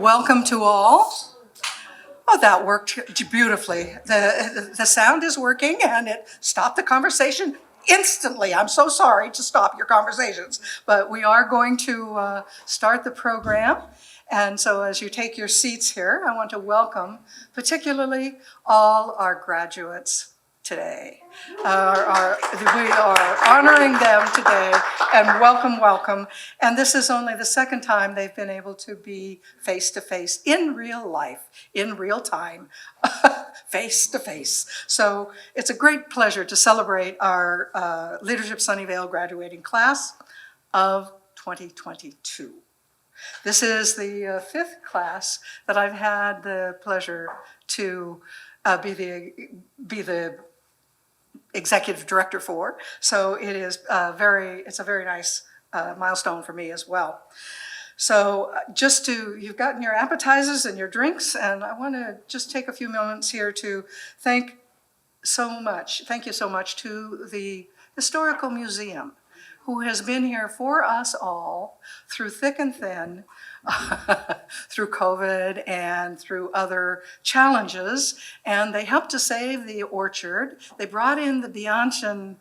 welcome to all. Oh, that worked beautifully. The sound is working and it stopped the conversation instantly. I'm so sorry to stop your conversations, but we are going to start the program. And so as you take your seats here, I want to welcome particularly all our graduates today. We are honoring them today, and welcome, welcome. And this is only the second time they've been able to be face-to-face in real life, in real time, face-to-face. So it's a great pleasure to celebrate our Leadership Sunnyvale graduating class of 2022. This is the fifth class that I've had the pleasure to be the executive director for. So it is it's a very nice milestone for me as well. So you've gotten your appetizers and your drinks, and I want to just take a few moments here to thank you so much to the Historical Museum, who has been here for us all through thick and thin, through COVID and through other challenges. And they helped to save the orchard. They brought in the Bianchian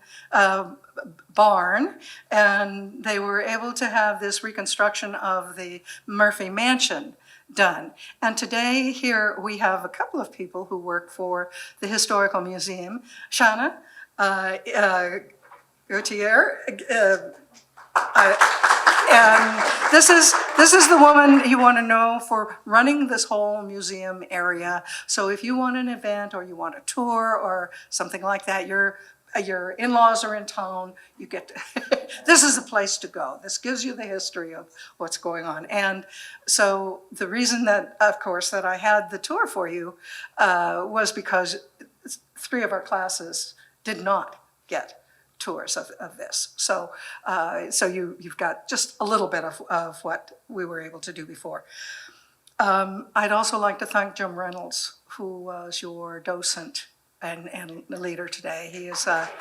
barn, and they were able to have this reconstruction of the Murphy Mansion done. And today here we have a couple of people who work for the Historical Museum. Shana Gautier, and this is the woman you want to know for running this whole museum area. So if you want an event or you want a tour or something like that, your in-laws are in town, you get to this is the place to go. This gives you the history of what's going on. And so the reason that, of course, that I had the tour for you was because 3 of our classes did not get tours of this. So you've got just a little bit of what we were able to do before. I'd also like to thank Jim Reynolds, who was your docent and leader today. He is somebody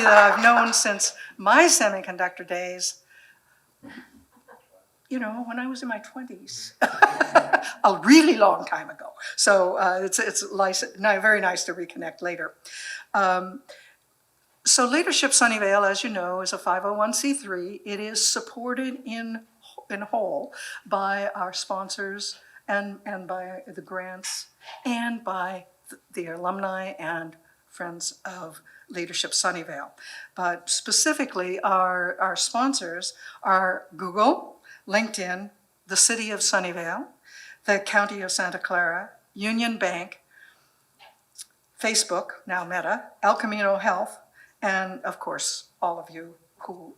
that I've known since my semiconductor days, when I was in my 20s, a really long time ago. So it's very nice to reconnect later. So Leadership Sunnyvale, as you know, is a 501c3. It is supported in whole by our sponsors and by the grants and by the alumni and friends of Leadership Sunnyvale. But specifically, our sponsors are Google, LinkedIn, the City of Sunnyvale, the County of Santa Clara, Union Bank, Facebook, now Meta, El Camino Health, and of course, all of you who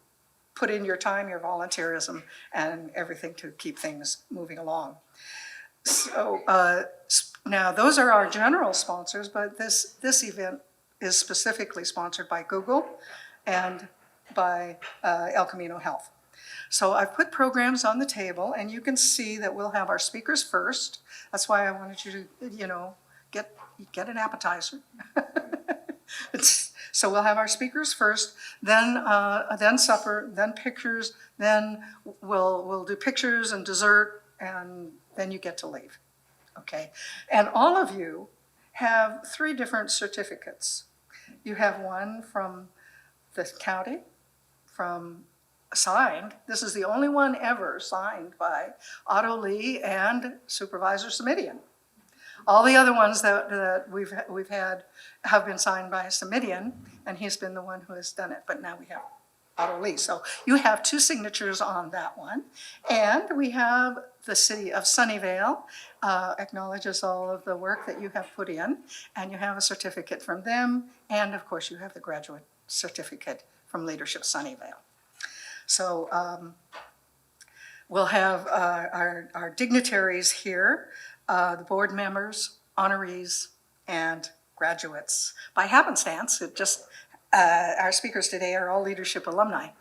put in your time, your volunteerism, and everything to keep things moving along. So now those are our general sponsors, but this event is specifically sponsored by Google and by El Camino Health. So I've put programs on the table, and you can see that we'll have our speakers first. That's why I wanted you to, get an appetizer. So we'll have our speakers first, then supper, then pictures, then we'll do pictures and dessert, and then you get to leave. Okay? And all of you have 3 different certificates. You have one from the county, signed. This is the only one ever signed by Otto Lee and Supervisor Simidian. All the other ones that we've had have been signed by Simidian, and he's been the one who has done it. But now we have Otto Lee. So you have 2 signatures on that one. And we have the City of Sunnyvale acknowledges all of the work that you have put in, and you have a certificate from them. And of course, you have the graduate certificate from Leadership Sunnyvale. So we'll have our dignitaries here, the board members, honorees, and graduates. By happenstance, our speakers today are all leadership alumni.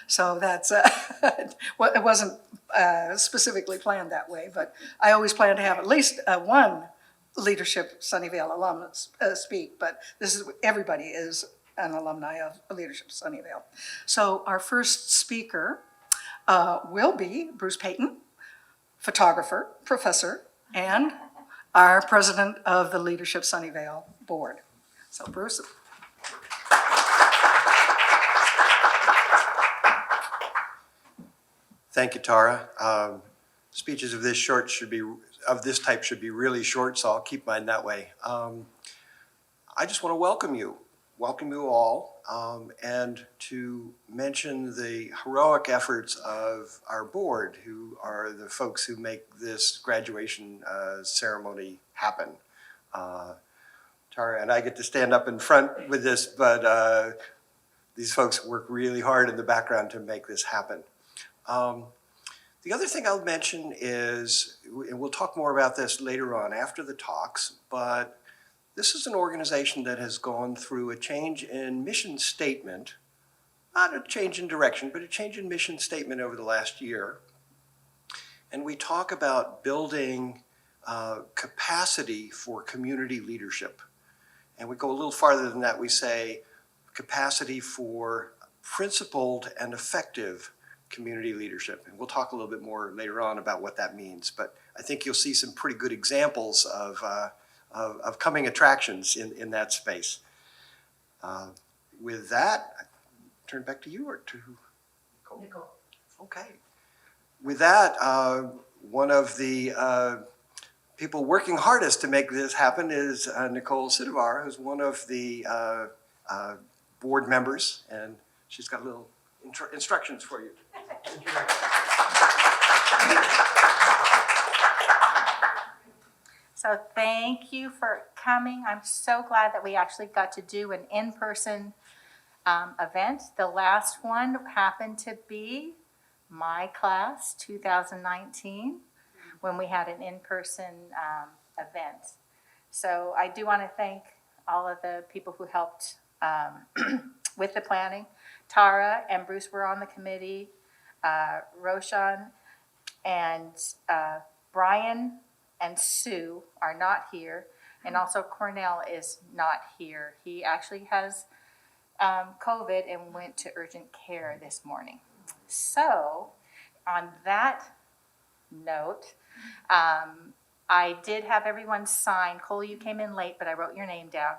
So that's, it wasn't specifically planned that way, but I always plan to have at least one Leadership Sunnyvale alum speak, but everybody is an alumni of Leadership Sunnyvale. So our first speaker will be Bruce Payton, photographer, professor, and our president of the Leadership Sunnyvale Board. So Bruce. Thank you, Tara. Speeches of this type should be really short, so I'll keep mine that way. I just want to welcome you all, and to mention the heroic efforts of our board, who are the folks who make this graduation ceremony happen. Tara and I get to stand up in front with this, but these folks work really hard in the background to make this happen. The other thing I'll mention is, and we'll talk more about this later on after the talks, but this is an organization that has gone through a change in mission statement, not a change in direction, but a change in mission statement over the last year. And we talk about building capacity for community leadership. And we go a little farther than that. We say capacity for principled and effective community leadership. And we'll talk a little bit more later on about what that means. But I think you'll see some pretty good examples of coming attractions in that space. With that, I turn back to you or to Nicole? Okay. With that, one of the people working hardest to make this happen is Nicole Sidivar, who's one of the board members, and she's got little instructions for you. So thank you for coming. I'm so glad that we actually got to do an in-person event. The last one happened to be my class, 2019, when we had an in-person event. So I do want to thank all of the people who helped with the planning. Tara and Bruce were on the committee, Roshan and Brian and Sue are not here, and also Cornell is not here. He actually has COVID and went to urgent care this morning. So on that note, I did have everyone sign. Cole, you came in late, but I wrote your name down.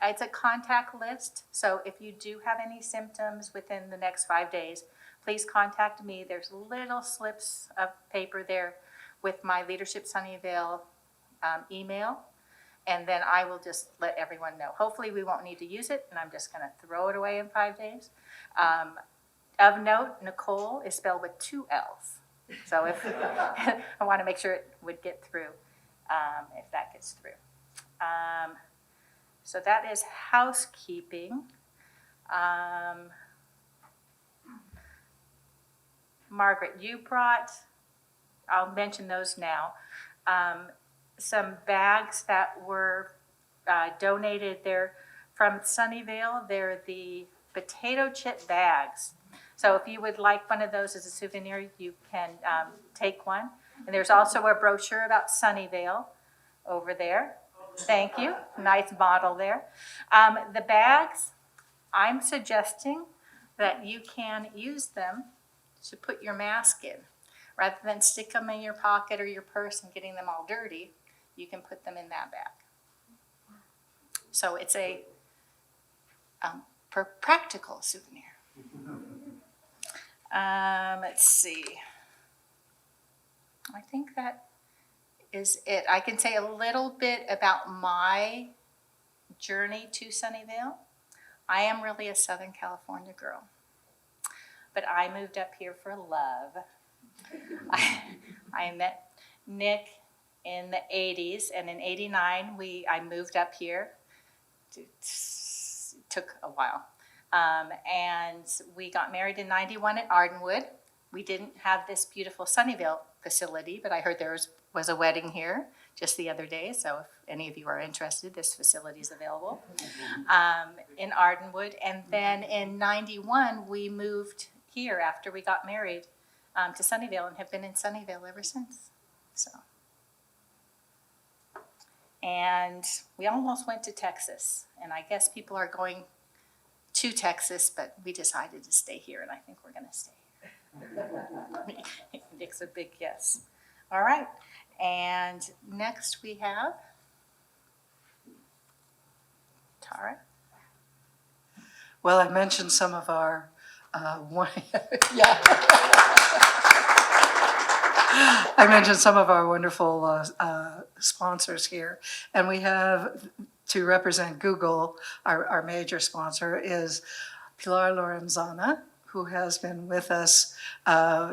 It's a contact list, so if you do have any symptoms within the next 5 days, please contact me. There's little slips of paper there with my Leadership Sunnyvale email, and then I will just let everyone know. Hopefully we won't need to use it, and I'm just gonna throw it away in 5 days. Of note, Nicole is spelled with 2 L's. So if I want to make sure it would get through, if that gets through. So that is housekeeping. Margaret, you brought, I'll mention those now, some bags that were donated there from Sunnyvale. They're the potato chip bags. So if you would like one of those as a souvenir, you can take one. And there's also a brochure about Sunnyvale over there. Thank you. Nice model there. The bags, I'm suggesting that you can use them to put your mask in. Rather than stick them in your pocket or your purse and getting them all dirty, you can put them in that bag. So it's a practical souvenir. Let's see. I think that is it. I can say a little bit about my journey to Sunnyvale. I am really a Southern California girl, but I moved up here for love. I met Nick in the 80s, and in 89 I moved up here. It took a while. And we got married in 91 at Ardenwood. We didn't have this beautiful Sunnyvale facility, but I heard there was a wedding here just the other day. So if any of you are interested, this facility is available in Ardenwood. And then in 91, we moved here after we got married to Sunnyvale and have been in Sunnyvale ever since. So, and we almost went to Texas, and I guess people are going to Texas, but we decided to stay here, and I think we're going to stay here. Nick's a big yes. All right, and next we have Tara. Well, I mentioned some of our, yeah. I mentioned some of our wonderful sponsors here, and we have, to represent Google, our major sponsor is Pilar Lorenzana, who has been with us.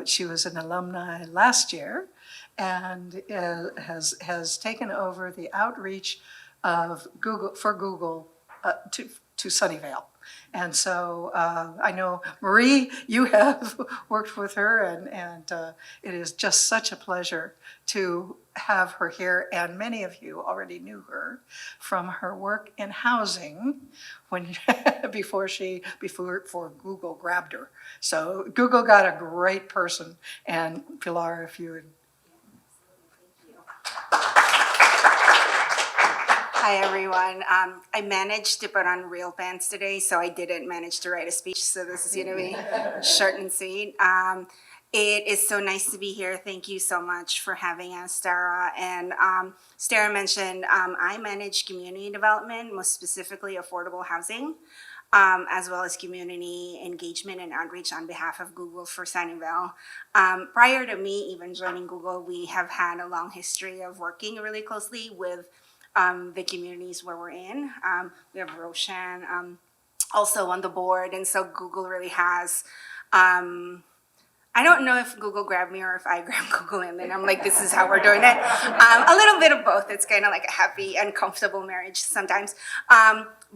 She was an alumni last year and has taken over the outreach of Google, for Google, to Sunnyvale. And so I know, Marie, you have worked with her, and it is just such a pleasure to have her here. And many of you already knew her from her work in housing when before Google grabbed her. So Google got a great person. And Pilar, if you would. Hi, everyone. I managed to put on real pants today, so I didn't manage to write a speech, so this is going to be short and sweet. It is so nice to be here. Thank you so much for having us, Tara. And Tara mentioned I manage community development, most specifically affordable housing, as well as community engagement and outreach on behalf of Google for Sunnyvale. Prior to me even joining Google, we have had a long history of working really closely with the communities where we're in. We have Roshan also on the board, and so Google really has, I don't know if Google grabbed me or if I grabbed Google and then I'm like, this is how we're doing it. A little bit of both. It's kind of like a happy and comfortable marriage sometimes.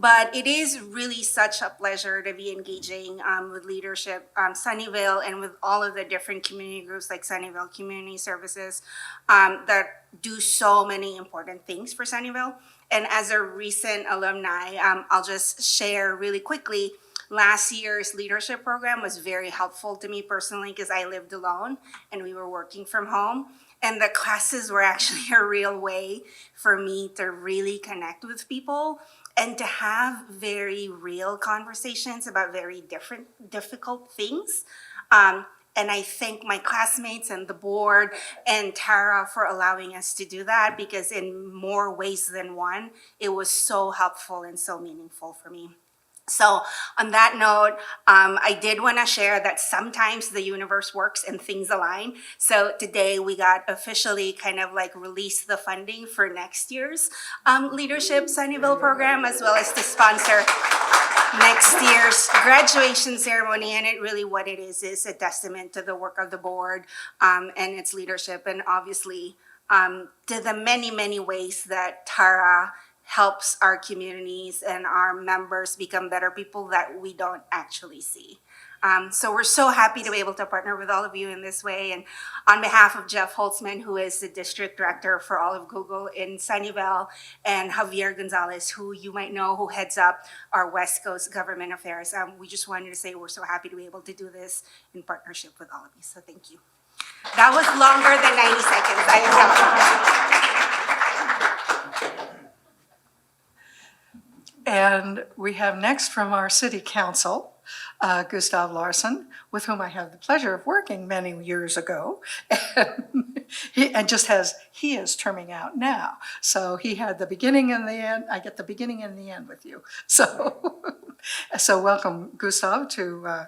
But it is really such a pleasure to be engaging with leadership, Sunnyvale, and with all of the different community groups like Sunnyvale Community Services that do so many important things for Sunnyvale. And as a recent alumni, I'll just share really quickly. Last year's leadership program was very helpful to me personally because I lived alone and we were working from home. And the classes were actually a real way for me to really connect with people and to have very real conversations about very difficult things. And I thank my classmates and the board and Tara for allowing us to do that, because in more ways than one, it was so helpful and so meaningful for me. So on that note, I did want to share that sometimes the universe works and things align. So today we got officially kind of like release the funding for next year's Leadership Sunnyvale program, as well as to sponsor next year's graduation ceremony. And it really, what it is a testament to the work of the board and its leadership, and obviously to the many, many ways that Tara helps our communities and our members become better people that we don't actually see. So we're so happy to be able to partner with all of you in this way. And on behalf of Jeff Holtzman, who is the district director for all of Google in Sunnyvale, and Javier Gonzalez, who you might know, who heads up our West Coast government affairs, we just wanted to say we're so happy to be able to do this in partnership with all of you. So thank you. That was longer than 90 seconds, I acknowledge. And we have next from our city council, Gustav Larson, with whom I have the pleasure of working many years ago. And he is terming out now. So he had the beginning and the end. I get the beginning and the end with you. So, so welcome, Gustav, to.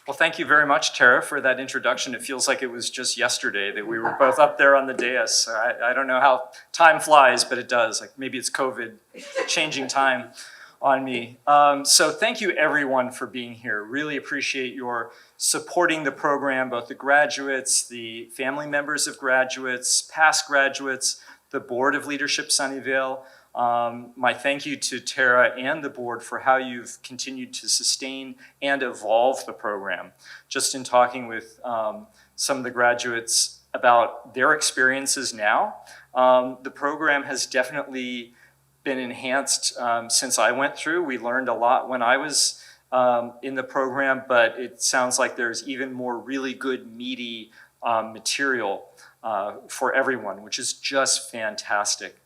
Well, thank you very much, Tara, for that introduction. It feels like it was just yesterday that we were both up there on the dais. I don't know how time flies, but it does. Like maybe it's COVID changing time on me. So thank you, everyone, for being here. Really appreciate your supporting the program, both the graduates, the family members of graduates, past graduates, the Board of Leadership Sunnyvale. My thank you to Tara and the board for how you've continued to sustain and evolve the program. Just in talking with some of the graduates about their experiences now, the program has definitely been enhanced since I went through. We learned a lot when I was in the program, but it sounds like there's even more really good, meaty material for everyone, which is just fantastic.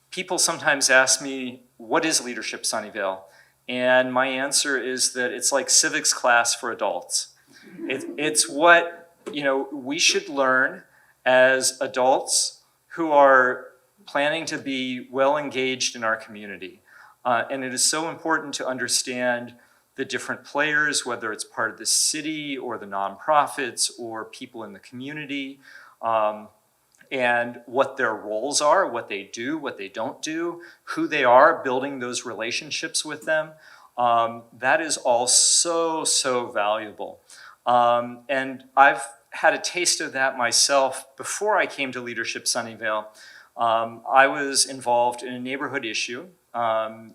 People sometimes ask me, what is Leadership Sunnyvale? And my answer is that it's like civics class for adults. It's what, we should learn as adults who are planning to be well engaged in our community. And it is so important to understand the different players, whether it's part of the city or the nonprofits or people in the community, and what their roles are, what they do, what they don't do, who they are, building those relationships with them. That is all so, so valuable. And I've had a taste of that myself before I came to Leadership Sunnyvale. I was involved in a neighborhood issue.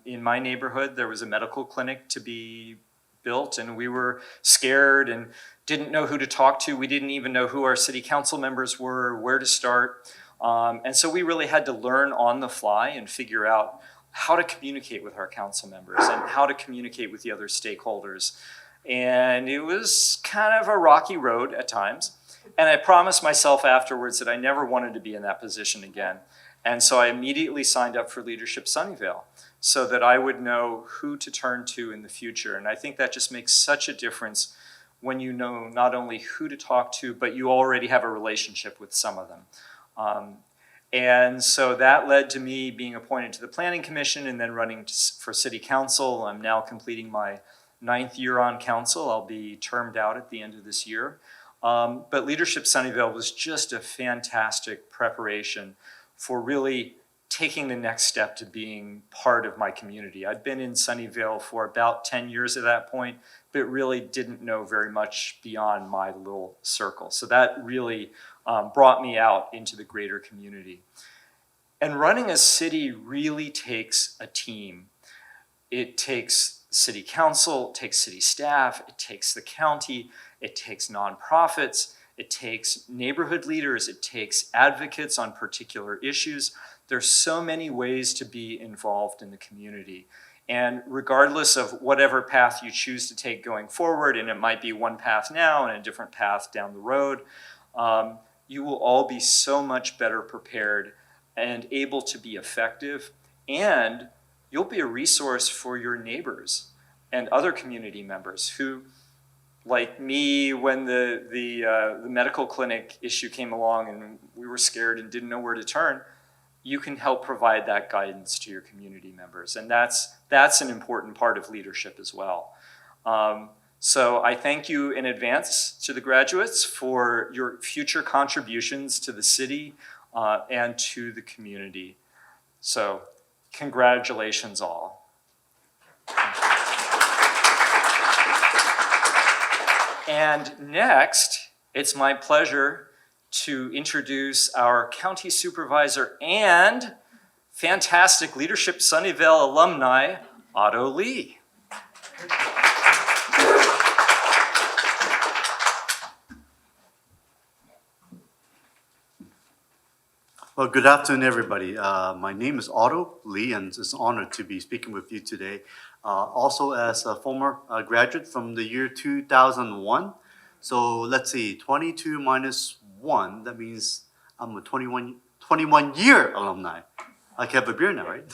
In my neighborhood, there was a medical clinic to be built, and we were scared and didn't know who to talk to. We didn't even know who our city council members were, where to start. And so we really had to learn on the fly and figure out how to communicate with our council members and how to communicate with the other stakeholders. And it was kind of a rocky road at times. And I promised myself afterwards that I never wanted to be in that position again. And so I immediately signed up for Leadership Sunnyvale so that I would know who to turn to in the future. And I think that just makes such a difference when you know not only who to talk to, but you already have a relationship with some of them. And so that led to me being appointed to the Planning Commission and then running for City Council. I'm now completing my 9th year on council. I'll be termed out at the end of this year. But Leadership Sunnyvale was just a fantastic preparation for really taking the next step to being part of my community. I'd been in Sunnyvale for about 10 years at that point, but really didn't know very much beyond my little circle. So that really brought me out into the greater community. And running a city really takes a team. It takes city council, it takes city staff, it takes the county, it takes nonprofits, it takes neighborhood leaders, it takes advocates on particular issues. There's so many ways to be involved in the community. And regardless of whatever path you choose to take going forward, and it might be one path now and a different path down the road, you will all be so much better prepared and able to be effective, and you'll be a resource for your neighbors and other community members who, like me, when the medical clinic issue came along and we were scared and didn't know where to turn, you can help provide that guidance to your community members. And that's an important part of leadership as well. So I thank you in advance to the graduates for your future contributions to the city and to the community. So congratulations all. And next, it's my pleasure to introduce our county supervisor and fantastic Leadership Sunnyvale alumni, Otto Lee. Well, good afternoon, everybody. My name is Otto Lee, and it's an honor to be speaking with you today. Also, as a former graduate from the year 2001. So let's see, 22 minus 1, that means I'm a 21-year alumni. I can have a beer now, right?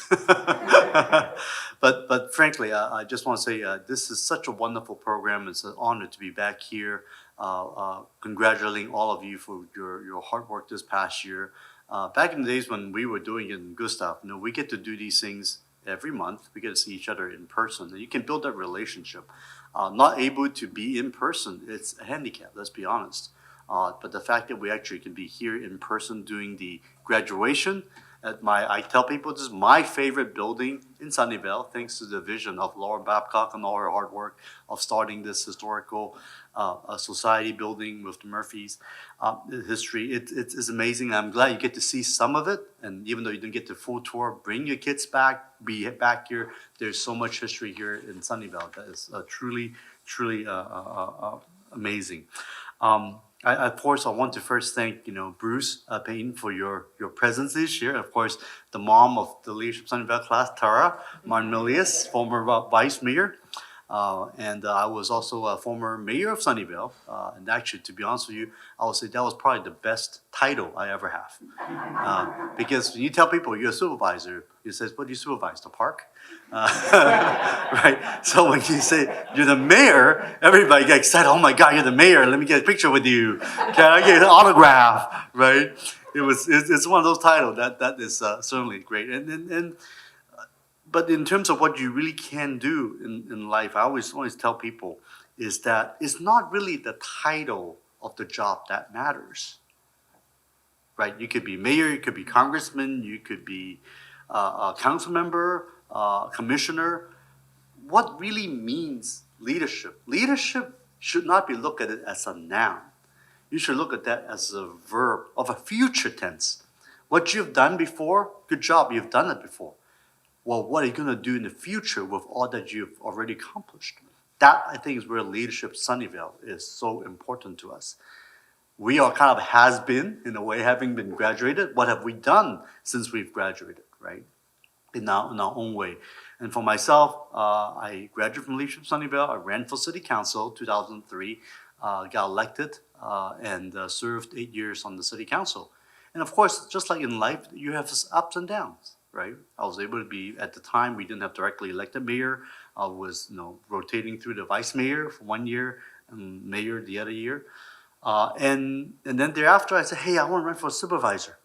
But frankly, I just want to say this is such a wonderful program. It's an honor to be back here, congratulating all of you for your hard work this past year. Back in the days when we were doing it in Gustav, we get to do these things every month. We get to see each other in person, and you can build that relationship. Not able to be in person, it's a handicap, let's be honest. But the fact that we actually can be here in person doing the graduation, I tell people this is my favorite building in Sunnyvale, thanks to the vision of Laura Babcock and all her hard work of starting this historical society building with the Murphys. History, it's amazing. I'm glad you get to see some of it, and even though you didn't get the full tour, bring your kids back, be back here. There's so much history here in Sunnyvale that is truly amazing. Of course, I want to first thank Bruce Payton for your presence this year. Of course, the mom of the Leadership Sunnyvale class, Tara Marmilius, former vice mayor. And I was also a former mayor of Sunnyvale. And actually, to be honest with you, I would say that was probably the best title I ever have. Because when you tell people you're a supervisor, you say, what do you supervise, the park? Right? So when you say you're the mayor, everybody gets excited. Oh my God, you're the mayor. Let me get a picture with you. Can I get an autograph? Right? It's one of those titles that is certainly great. But in terms of what you really can do in life, I always tell people is that it's not really the title of the job that matters. Right? You could be mayor, you could be congressman, you could be a council member, commissioner. What really means leadership? Leadership should not be looked at it as a noun. You should look at that as a verb of a future tense. What you've done before, good job, you've done it before. Well, what are you going to do in the future with all that you've already accomplished? That, I think, is where leadership Sunnyvale is so important to us. We are kind of has-been, in a way, having been graduated. What have we done since we've graduated, right? In our own way. And for myself, I graduated from Leadership Sunnyvale. I ran for city council 2003, got elected, and served 8 years on the city council. And of course, just like in life, you have ups and downs, right? I was able to be, at the time, we didn't have directly elected mayor. I was, rotating through the vice mayor for 1 year and mayor the other year. And then thereafter, I said, hey, I want to run for a supervisor.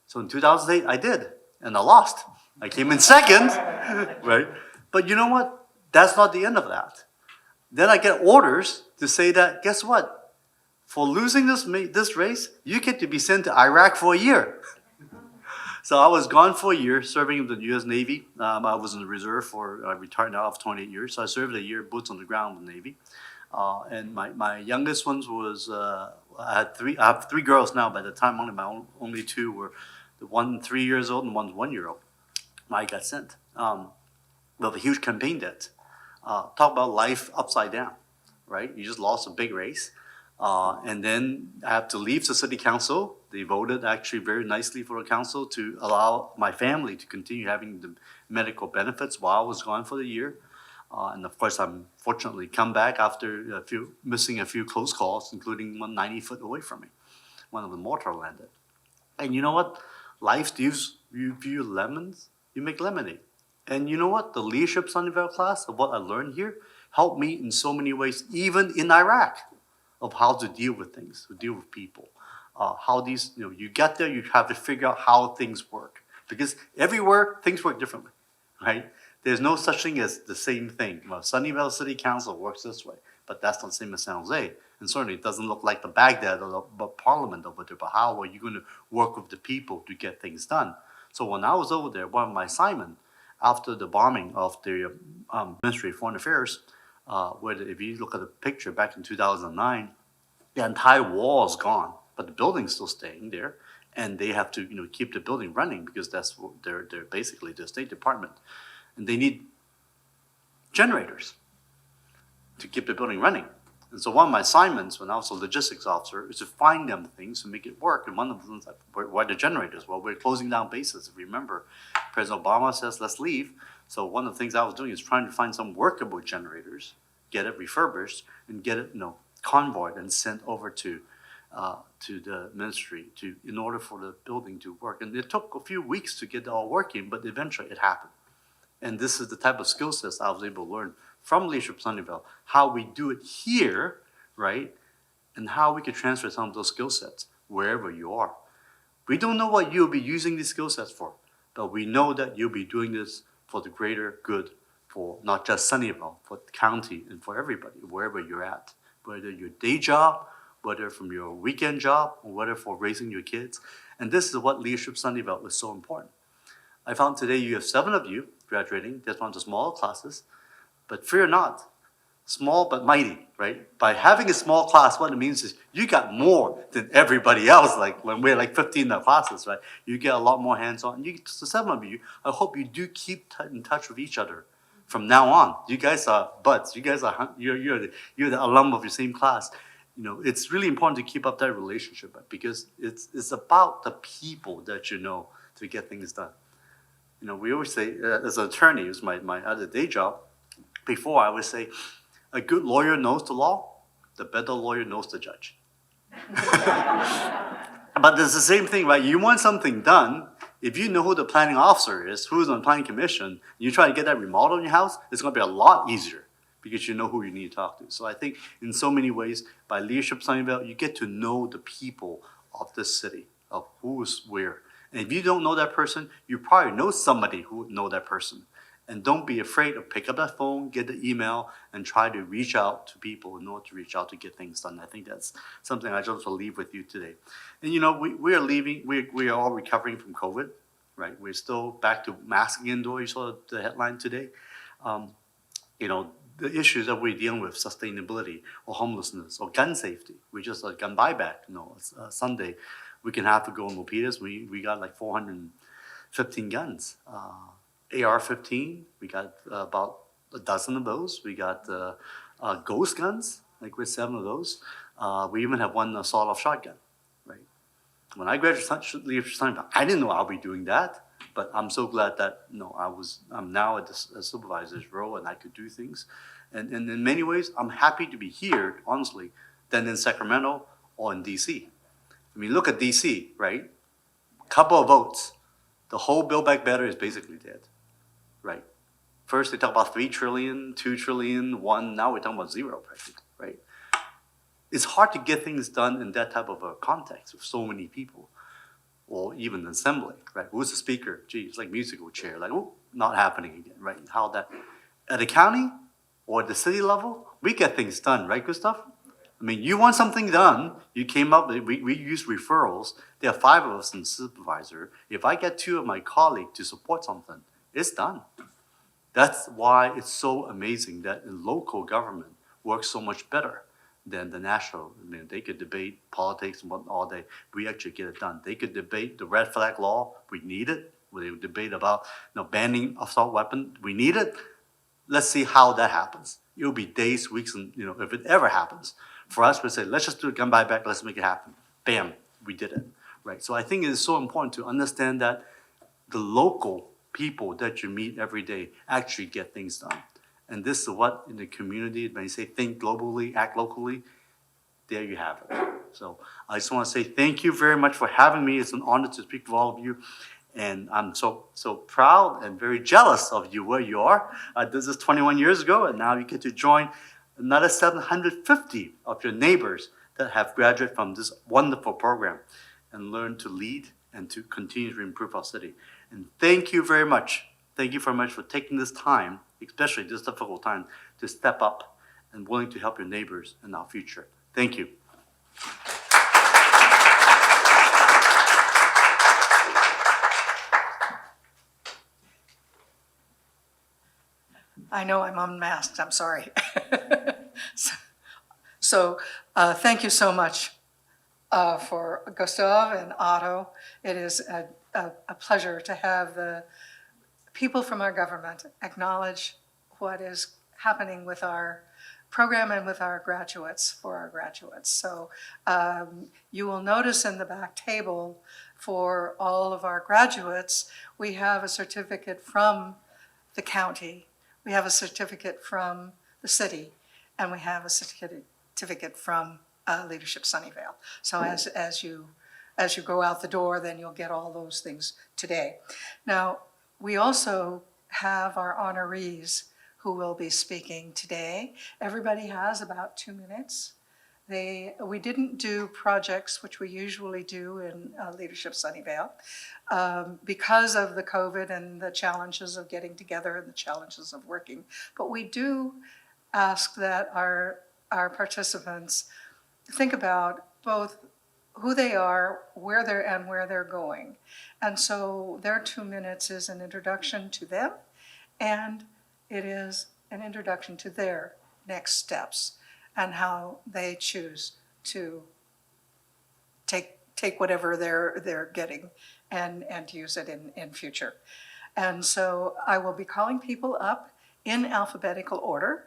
So in 2008, I did, and I lost. I came in second, right? But you know what? That's not the end of that. Then I get orders to say that, guess what? For losing this race, you get to be sent to Iraq for a year. So I was gone for a year, serving in the U.S. Navy. I was in the reserve I retired now of 28 years. So I served a year, boots on the ground in the Navy. And my youngest ones was, I have three girls now. By the time only two were, the one 3 years old and one's 1 year old. I got sent. With a huge campaign debt. Talk about life upside down, right? You just lost a big race. And then I have to leave the city council. They voted actually very nicely for the council to allow my family to continue having the medical benefits while I was gone for the year. And of course, I'm fortunately come back after missing a few close calls, including one 90 foot away from me. One of the mortar landed. And you know what? Life gives you lemons, you make lemonade. And you know what? The leadership Sunnyvale class of what I learned here helped me in so many ways, even in Iraq, of how to deal with things, to deal with people. How these, you get there, you have to figure out how things work. Because everywhere, things work differently, right? There's no such thing as the same thing. Well, Sunnyvale City Council works this way, but that's not the same as San Jose. And certainly it doesn't look like the Baghdad or the Parliament over there, but how are you going to work with the people to get things done? So when I was over there, one of my assignments, after the bombing of the Ministry of Foreign Affairs, where if you look at the picture back in 2009, the entire wall is gone, but the building's still staying there, and they have to keep the building running because that's what they're basically the State Department, and they need generators to keep the building running. And so one of my assignments when I was a logistics officer is to find them things to make it work. And one of them is like, why the generators? Well, we're closing down bases. If you remember, President Obama says, let's leave. So one of the things I was doing is trying to find some workable generators, get it refurbished, and get it convoyed and sent over to the ministry in order for the building to work. And it took a few weeks to get it all working, but eventually it happened. And this is the type of skill sets I was able to learn from Leadership Sunnyvale, how we do it here, right? And how we can transfer some of those skill sets wherever you are. We don't know what you'll be using these skill sets for, but we know that you'll be doing this for the greater good for not just Sunnyvale, for the county and for everybody, wherever you're at. Whether your day job, whether from your weekend job, or whether for raising your kids. And this is what Leadership Sunnyvale is so important. I found today you have 7 of you graduating. That's one of the smaller classes. But fear not, small but mighty, right? By having a small class, what it means is you got more than everybody else. Like when we're like 15 in our classes, right? You get a lot more hands-on. So 7 of you, I hope you do keep in touch with each other from now on. You guys are buds. You guys are you're the alum of your same class. It's really important to keep up that relationship because it's about the people that to get things done. We always say, as an attorney, it was my other day job. Before, I would say, a good lawyer knows the law, the better lawyer knows the judge. But there's the same thing, right? You want something done, if you know who the planning officer is, who's on the planning commission, you try to get that remodel in your house, it's gonna be a lot easier because you know who you need to talk to. So I think in so many ways, by Leadership Sunnyvale, you get to know the people of this city, of who's where. And if you don't know that person, you probably know somebody who would know that person. And don't be afraid of pick up that phone, get the email, and try to reach out to people in order to reach out to get things done. I think that's something I just want to leave with you today. And you know, we are leaving, we are all recovering from COVID, right? We're still back to masking indoors. You saw the headline today. You know, the issues that we're dealing with, sustainability or homelessness or gun safety. We just gun buyback, you know, Sunday, week and a half ago in Milpitas, we got like 415 guns. AR-15, we got about a dozen of those. We got ghost guns, like with 7 of those. We even have one sawed-off shotgun, right? When I graduated Leadership Sunnyvale, I didn't know I'll be doing that, but I'm so glad that I'm now at the supervisor's role and I could do things. And in many ways, I'm happy to be here, honestly, than in Sacramento or in DC. I mean, look at DC, right? Couple of votes. The whole Build Back Better is basically dead. Right. First, they talk about 3 trillion, 2 trillion, 1. Now we're talking about 0, practically. Right. It's hard to get things done in that type of a context with so many people, or even an assembly. Right. Who's the speaker? Gee, it's like musical chair. Like, oh, not happening again. Right. How that at the county or at the city level, we get things done. Right, Gustav? I mean, you want something done. You came up. We use referrals. There are 5 of us in the supervisor. If I get 2 of my colleagues to support something, it's done. That's why it's so amazing that in local government works so much better than the national. I mean, they could debate politics and what all day. We actually get it done. They could debate the red flag law. We need it. They would debate about banning assault weapon. We need it. Let's see how that happens. It'll be days, weeks, and if it ever happens. For us, we say, let's just do a gun buyback. Let's make it happen. Bam, we did it. Right. So I think it is so important to understand that the local people that you meet every day actually get things done. And this is what in the community, when you say think globally, act locally, there you have it. So I just want to say thank you very much for having me. It's an honor to speak with all of you. And I'm so proud and very jealous of you where you are. This is 21 years ago, and now you get to join another 750 of your neighbors that have graduated from this wonderful program and learn to lead and to continue to improve our city. And thank you very much. Thank you very much for taking this time, especially this difficult time, to step up and willing to help your neighbors in our future. Thank you. I know I'm unmasked, I'm sorry. So thank you so much for Gustav and Otto. It is a pleasure to have the people from our government acknowledge what is happening with our program and with our graduates, for our graduates. So you will notice in the back table for all of our graduates, we have a certificate from the county, we have a certificate from the city, and we have a certificate from Leadership Sunnyvale. So as you go out the door, then you'll get all those things today. Now, we also have our honorees who will be speaking today. Everybody has about 2 minutes. We didn't do projects, which we usually do in Leadership Sunnyvale, because of the COVID and the challenges of getting together and the challenges of working. But we do ask that our participants think about both who they are, where they're going. And so their 2 minutes is an introduction to them, and it is an introduction to their next steps and how they choose to take whatever they're getting and use it in future. And so I will be calling people up in alphabetical order,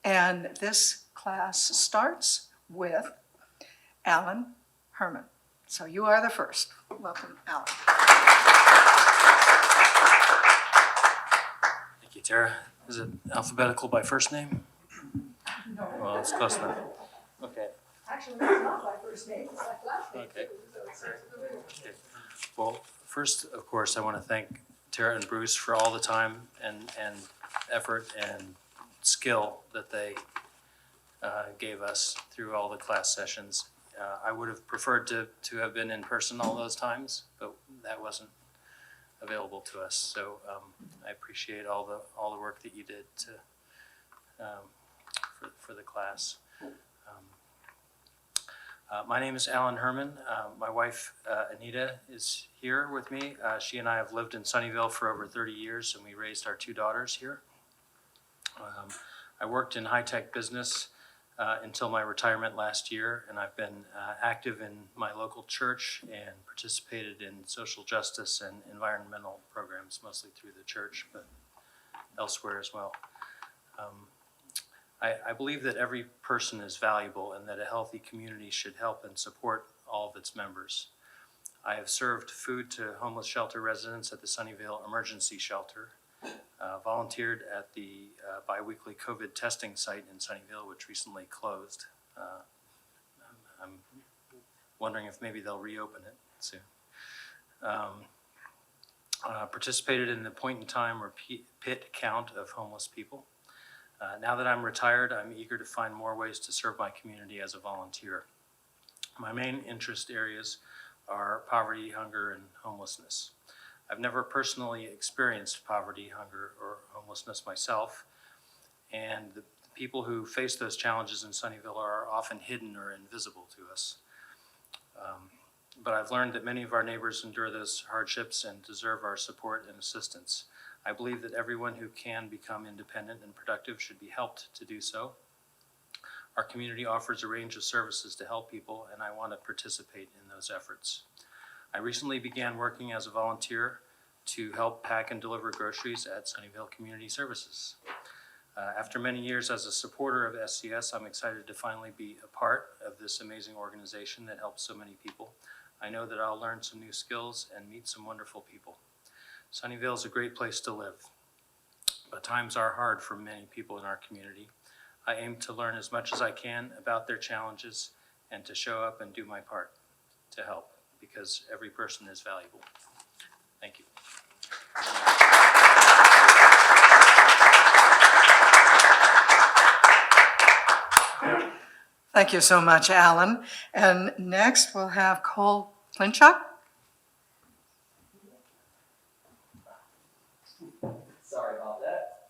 and this class starts with Alan Herman. So you are the first. Welcome, Alan. Thank you, Tara. Is it alphabetical by first name? No. Well, it's close enough. Okay. Actually, it's not my first name, it's my last name. Okay. Okay. Well, first, of course, I want to thank Tara and Bruce for all the time and effort and skill that they gave us through all the class sessions. I would have preferred to have been in person all those times, but that wasn't available to us. So I appreciate all the work that you did for the class. My name is Alan Herman. My wife Anita is here with me. She and I have lived in Sunnyvale for over 30 years, and we raised our 2 daughters here. I worked in high-tech business until my retirement last year, and I've been active in my local church and participated in social justice and environmental programs, mostly through the church, but elsewhere as well. I believe that every person is valuable and that a healthy community should help and support all of its members. I have served food to homeless shelter residents at the Sunnyvale Emergency Shelter, volunteered at the biweekly COVID testing site in Sunnyvale, which recently closed. I'm wondering if maybe they'll reopen it soon. Participated in the point in time or pit count of homeless people. Now that I'm retired, I'm eager to find more ways to serve my community as a volunteer. My main interest areas are poverty, hunger, and homelessness. I've never personally experienced poverty, hunger, or homelessness myself, and the people who face those challenges in Sunnyvale are often hidden or invisible to us. But I've learned that many of our neighbors endure those hardships and deserve our support and assistance. I believe that everyone who can become independent and productive should be helped to do so. Our community offers a range of services to help people, and I want to participate in those efforts. I recently began working as a volunteer to help pack and deliver groceries at Sunnyvale Community Services. After many years as a supporter of SCS, I'm excited to finally be a part of this amazing organization that helps so many people. I know that I'll learn some new skills and meet some wonderful people. Sunnyvale is a great place to live, but times are hard for many people in our community. I aim to learn as much as I can about their challenges and to show up and do my part to help, because every person is valuable. Thank you. Thank you so much, Alan. And next, we'll have Cole Klinchuk. Sorry about that.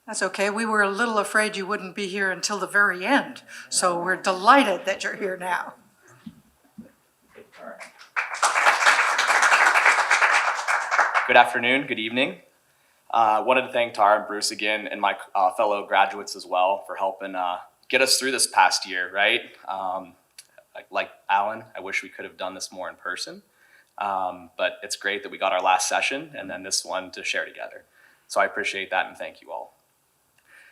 That's okay. We were a little afraid you wouldn't be here until the very end, so we're delighted that you're here now. All right. Good afternoon, good evening. Wanted to thank Tara and Bruce again and my fellow graduates as well for helping get us through this past year, right? Like Alan, I wish we could have done this more in person, but it's great that we got our last session and then this one to share together. So I appreciate that and thank you all.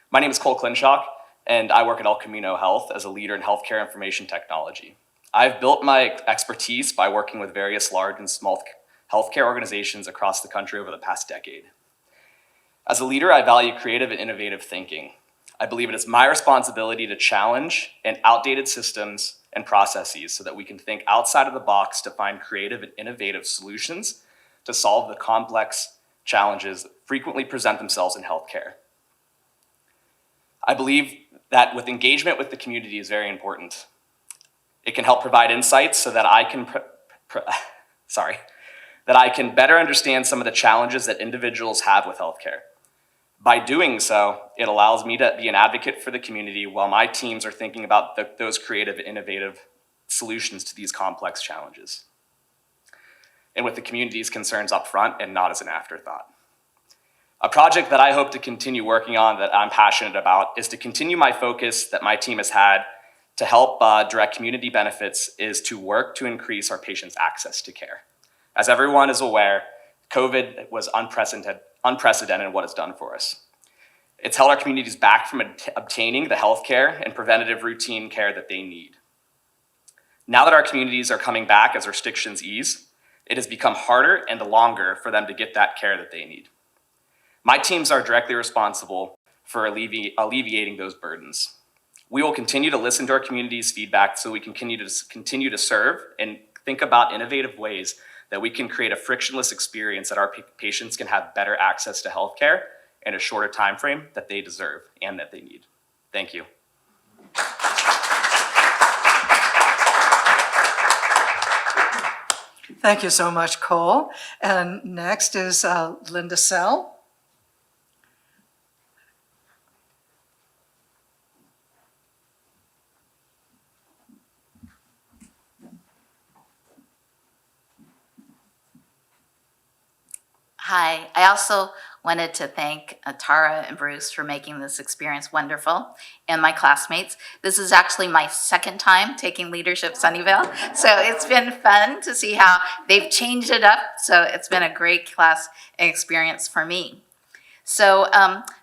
My name is Cole Klinchuk, and I work at El Camino Health as a leader in healthcare information technology. I've built my expertise by working with various large and small healthcare organizations across the country over the past decade. As a leader, I value creative and innovative thinking. I believe it is my responsibility to challenge outdated systems and processes so that we can think outside of the box to find creative and innovative solutions to solve the complex challenges that frequently present themselves in healthcare. I believe that with engagement with the community is very important. It can help provide insights so that I can that I can better understand some of the challenges that individuals have with healthcare. By doing so, it allows me to be an advocate for the community while my teams are thinking about those creative and innovative solutions to these complex challenges. And with the community's concerns up front and not as an afterthought. A project that I hope to continue working on that I'm passionate about is to continue my focus that my team has had to help direct community benefits is to work to increase our patients' access to care. As everyone is aware, COVID was unprecedented in what it's done for us. It's held our communities back from obtaining the healthcare and preventative routine care that they need. Now that our communities are coming back as restrictions ease, it has become harder and longer for them to get that care that they need. My teams are directly responsible for alleviating those burdens. We will continue to listen to our community's feedback so we can continue to serve and think about innovative ways that we can create a frictionless experience that our patients can have better access to healthcare in a shorter time frame that they deserve and that they need. Thank you. Thank you so much, Cole. And next is Linda Sell. Hi, I also wanted to thank Tara and Bruce for making this experience wonderful, and my classmates. This is actually my second time taking Leadership Sunnyvale, so it's been fun to see how they've changed it up, so it's been a great class experience for me. So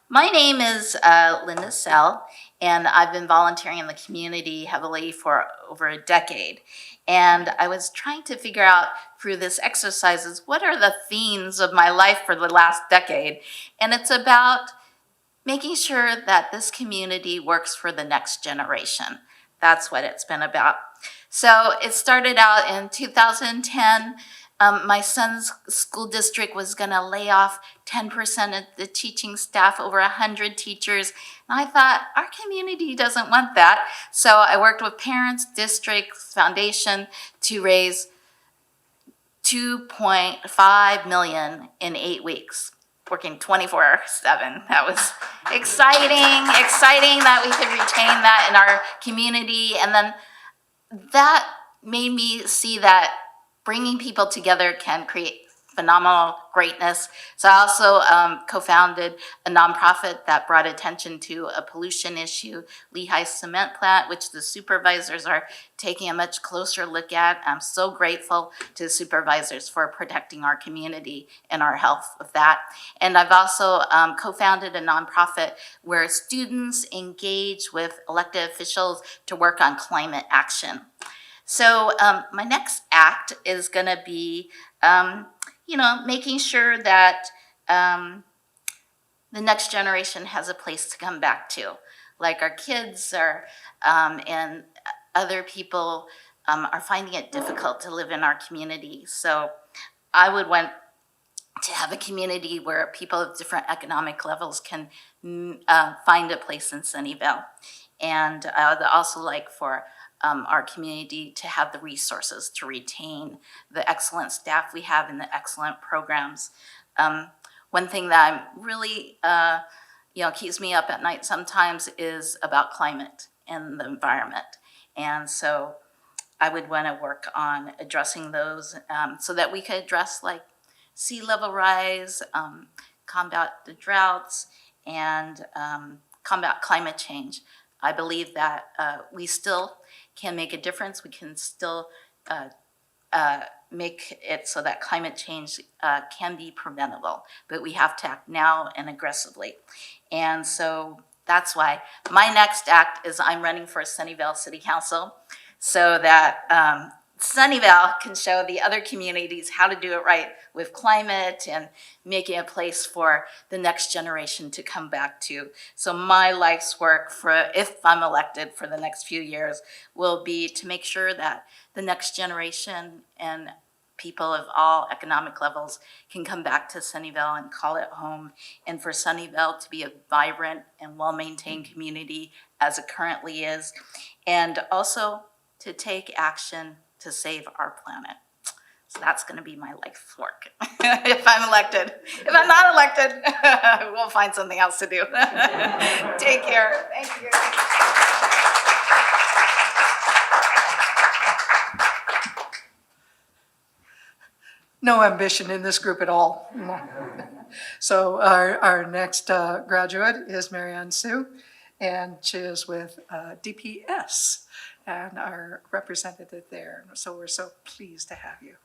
my name is Linda Sell, and I've been volunteering in the community heavily for over a decade. And I was trying to figure out through this exercises, what are the themes of my life for the last decade? And it's about making sure that this community works for the next generation. That's what it's been about. So it started out in 2010. My son's school district was going to lay off 10% of the teaching staff, over 100 teachers. And I thought, our community doesn't want that. So I worked with parents, districts, foundation to raise $2.5 million in 8 weeks, working 24/7. That was exciting that we could retain that in our community. And then that made me see that bringing people together can create phenomenal greatness. So I also co-founded a nonprofit that brought attention to a pollution issue, Lehigh Cement Plant, which the supervisors are taking a much closer look at. I'm so grateful to the supervisors for protecting our community and our health of that. And I've also co-founded a nonprofit where students engage with elected officials to work on climate action. So my next act is going to be, making sure that the next generation has a place to come back to. Like our kids are, and other people are finding it difficult to live in our community. So I would want to have a community where people of different economic levels can find a place in Sunnyvale. And I would also like for our community to have the resources to retain the excellent staff we have and the excellent programs. One thing that I'm really, keeps me up at night sometimes is about climate and the environment. And so I would want to work on addressing those so that we could address like sea level rise, combat the droughts, and combat climate change. I believe that we still can make a difference. We can still make it so that climate change can be preventable, but we have to act now and aggressively. And so that's why my next act is I'm running for Sunnyvale City Council so that Sunnyvale can show the other communities how to do it right with climate and making a place for the next generation to come back to. So my life's work, for if I'm elected for the next few years, will be to make sure that the next generation and people of all economic levels can come back to Sunnyvale and call it home, and for Sunnyvale to be a vibrant and well-maintained community as it currently is, and also to take action to save our planet. So that's going to be my life work if I'm elected. If I'm not elected, we'll find something else to do. Take care. Thank you. No ambition in this group at all. So our next graduate is Marianne Sue, and she is with DPS and our representative there. So we're so pleased to have you.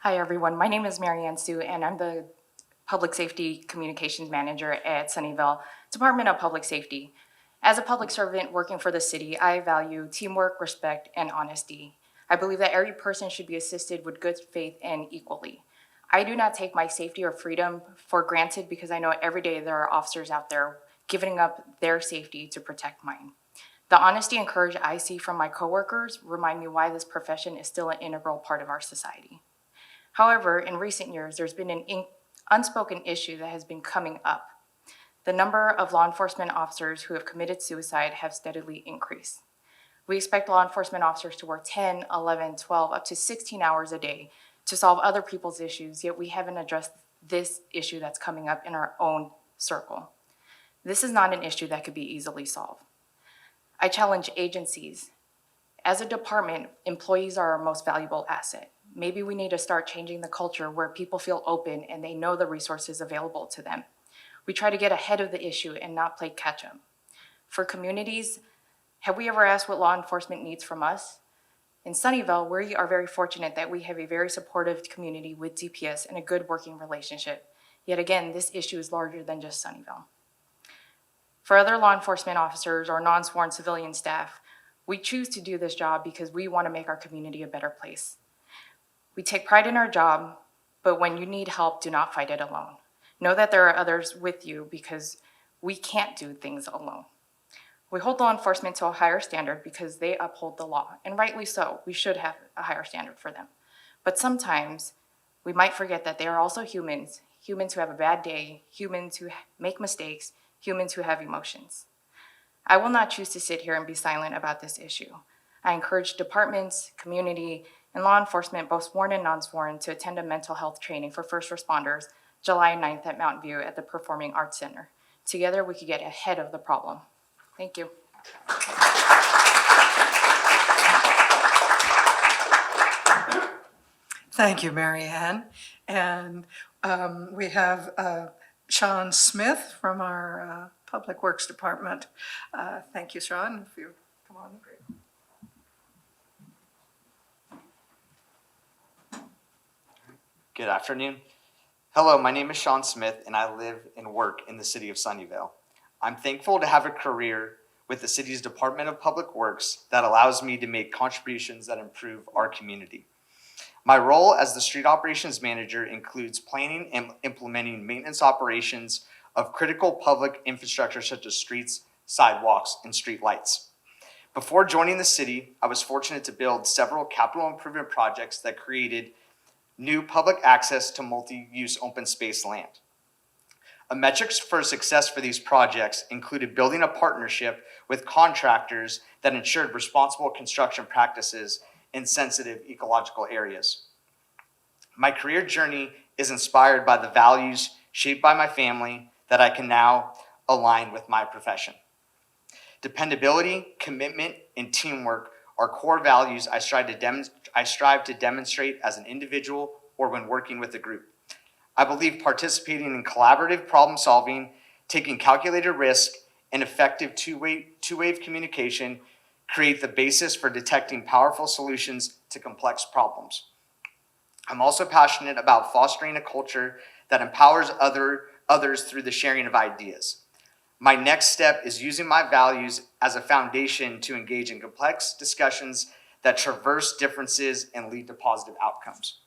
Hi, everyone. My name is Marianne Sue, and I'm the Public Safety Communications Manager at Sunnyvale Department of Public Safety. As a public servant working for the city, I value teamwork, respect, and honesty. I believe that every person should be assisted with good faith and equally. I do not take my safety or freedom for granted because I know every day there are officers out there giving up their safety to protect mine. The honesty and courage I see from my coworkers remind me why this profession is still an integral part of our society. However, in recent years, there's been an unspoken issue that has been coming up. The number of law enforcement officers who have committed suicide have steadily increased. We expect law enforcement officers to work 10, 11, 12, up to 16 hours a day to solve other people's issues, yet we haven't addressed this issue that's coming up in our own circle. This is not an issue that could be easily solved. I challenge agencies. As a department, employees are our most valuable asset. Maybe we need to start changing the culture where people feel open and they know the resources available to them. We try to get ahead of the issue and not play catch-up. For communities, have we ever asked what law enforcement needs from us? In Sunnyvale, we are very fortunate that we have a very supportive community with DPS and a good working relationship. Yet again, this issue is larger than just Sunnyvale. For other law enforcement officers or non-sworn civilian staff, we choose to do this job because we want to make our community a better place. We take pride in our job, but when you need help, do not fight it alone. Know that there are others with you because we can't do things alone. We hold law enforcement to a higher standard because they uphold the law, and rightly so. We should have a higher standard for them. But sometimes we might forget that they are also humans, humans who have a bad day, humans who make mistakes, humans who have emotions. I will not choose to sit here and be silent about this issue. I encourage departments, community, and law enforcement, both sworn and non-sworn, to attend a mental health training for first responders July 9th at Mountain View at the Performing Arts Center. Together, we could get ahead of the problem. Thank you. Thank you, Mary Ann. And we have Sean Smith from our Public Works Department. Thank you, Sean, if you come on. Good afternoon. Hello, my name is Sean Smith, and I live and work in the city of Sunnyvale. I'm thankful to have a career with the city's Department of Public Works that allows me to make contributions that improve our community. My role as the street operations manager includes planning and implementing maintenance operations of critical public infrastructure such as streets, sidewalks, and street lights. Before joining the city, I was fortunate to build several capital improvement projects that created new public access to multi-use open space land. A metric for success for these projects included building a partnership with contractors that ensured responsible construction practices in sensitive ecological areas. My career journey is inspired by the values shaped by my family that I can now align with my profession. Dependability, commitment, and teamwork are core values I strive to demonstrate as an individual or when working with a group. I believe participating in collaborative problem solving, taking calculated risk, and effective two-way communication create the basis for detecting powerful solutions to complex problems. I'm also passionate about fostering a culture that empowers others through the sharing of ideas. My next step is using my values as a foundation to engage in complex discussions that traverse differences and lead to positive outcomes.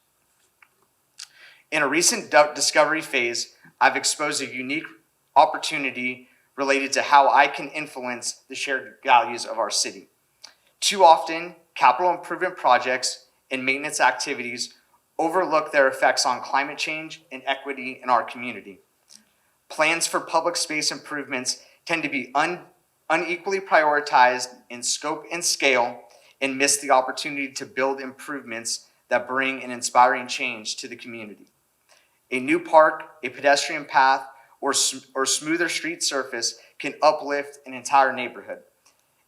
In a recent discovery phase, I've exposed a unique opportunity related to how I can influence the shared values of our city. Too often, capital improvement projects and maintenance activities overlook their effects on climate change and equity in our community. Plans for public space improvements tend to be unequally prioritized in scope and scale and miss the opportunity to build improvements that bring an inspiring change to the community. A new park, a pedestrian path, or smoother street surface can uplift an entire neighborhood.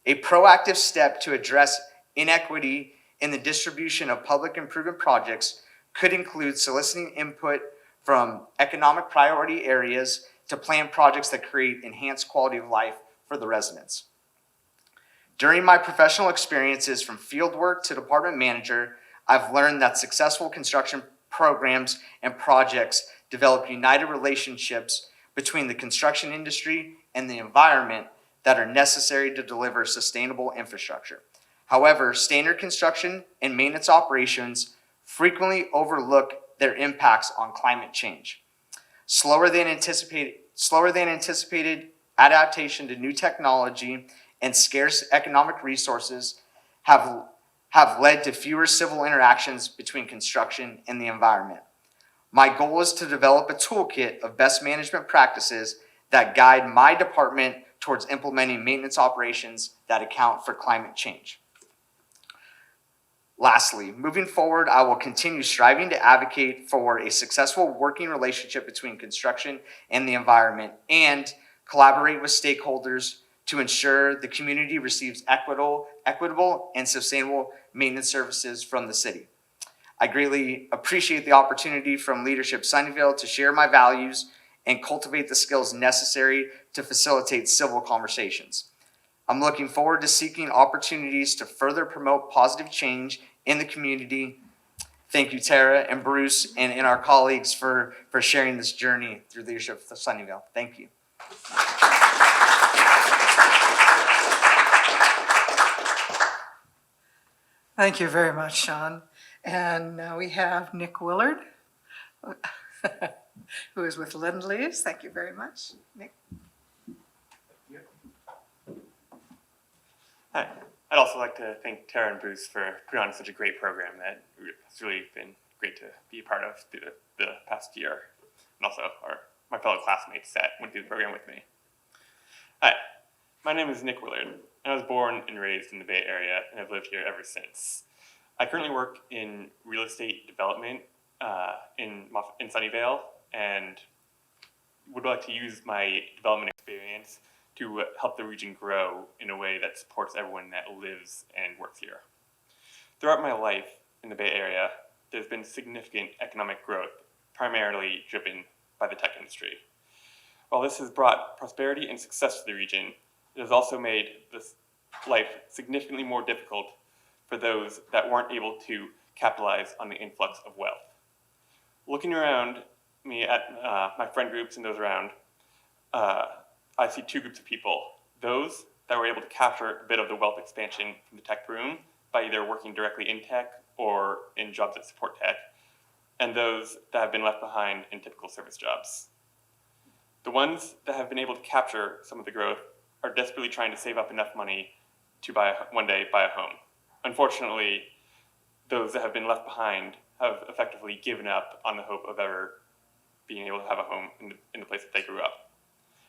A proactive step to address inequity in the distribution of public improvement projects could include soliciting input from economic priority areas to plan projects that create enhanced quality of life for the residents. During my professional experiences from field work to department manager, I've learned that successful construction programs and projects develop united relationships between the construction industry and the environment that are necessary to deliver sustainable infrastructure. However, standard construction and maintenance operations frequently overlook their impacts on climate change. Slower than anticipated adaptation to new technology and scarce economic resources have led to fewer civil interactions between construction and the environment. My goal is to develop a toolkit of best management practices that guide my department towards implementing maintenance operations that account for climate change. Lastly, moving forward, I will continue striving to advocate for a successful working relationship between construction and the environment and collaborate with stakeholders to ensure the community receives equitable and sustainable maintenance services from the city. I greatly appreciate the opportunity from Leadership Sunnyvale to share my values and cultivate the skills necessary to facilitate civil conversations. I'm looking forward to seeking opportunities to further promote positive change in the community. Thank you, Tara and Bruce, and our colleagues for sharing this journey through Leadership of Sunnyvale. Thank you. Thank you very much, Sean. And now we have Nick Willard, who is with Lend-Lease. Thank you very much, Nick. Hi. I'd also like to thank Tara and Bruce for putting on such a great program that it's really been great to be a part of through the past year, and also my fellow classmates that went through the program with me. Hi, my name is Nick Willard, and I was born and raised in the Bay Area, and have lived here ever since. I currently work in real estate development in Sunnyvale, and would like to use my development experience to help the region grow in a way that supports everyone that lives and works here. Throughout my life in the Bay Area, there's been significant economic growth, primarily driven by the tech industry. While this has brought prosperity and success to the region, it has also made this life significantly more difficult for those that weren't able to capitalize on the influx of wealth. Looking around me at my friend groups and those around, I see two groups of people. Those that were able to capture a bit of the wealth expansion from the tech boom by either working directly in tech or in jobs that support tech, and those that have been left behind in typical service jobs. The ones that have been able to capture some of the growth are desperately trying to save up enough money to one day buy a home. Unfortunately, those that have been left behind have effectively given up on the hope of ever being able to have a home in the place that they grew up,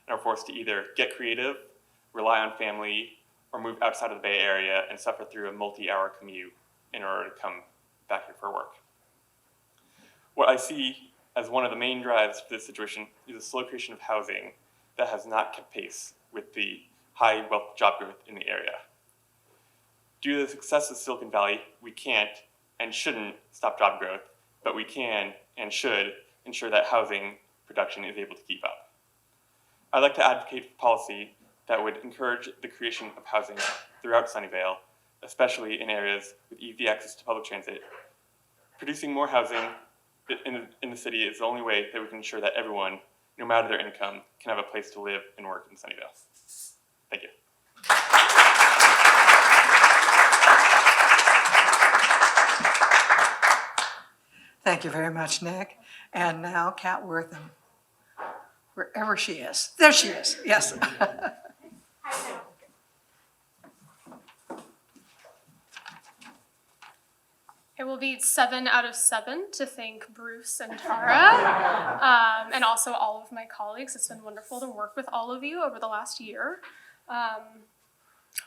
and are forced to either get creative, rely on family, or move outside of the Bay Area and suffer through a multi-hour commute in order to come back here for work. What I see as one of the main drives for this situation is the slow creation of housing that has not kept pace with the high wealth job growth in the area. Due to the success of Silicon Valley, we can't and shouldn't stop job growth, but we can and should ensure that housing production is able to keep up. I'd like to advocate for policy that would encourage the creation of housing throughout Sunnyvale, especially in areas with easy access to public transit. Producing more housing in the city is the only way that we can ensure that everyone, no matter their income, can have a place to live and work in Sunnyvale. Thank you. Thank you very much, Nick. And now Kat Wortham, wherever she is. There she is, yes. It will be 7 out of 7 to thank Bruce and Tara, and also all of my colleagues. It's been wonderful to work with all of you over the last year. All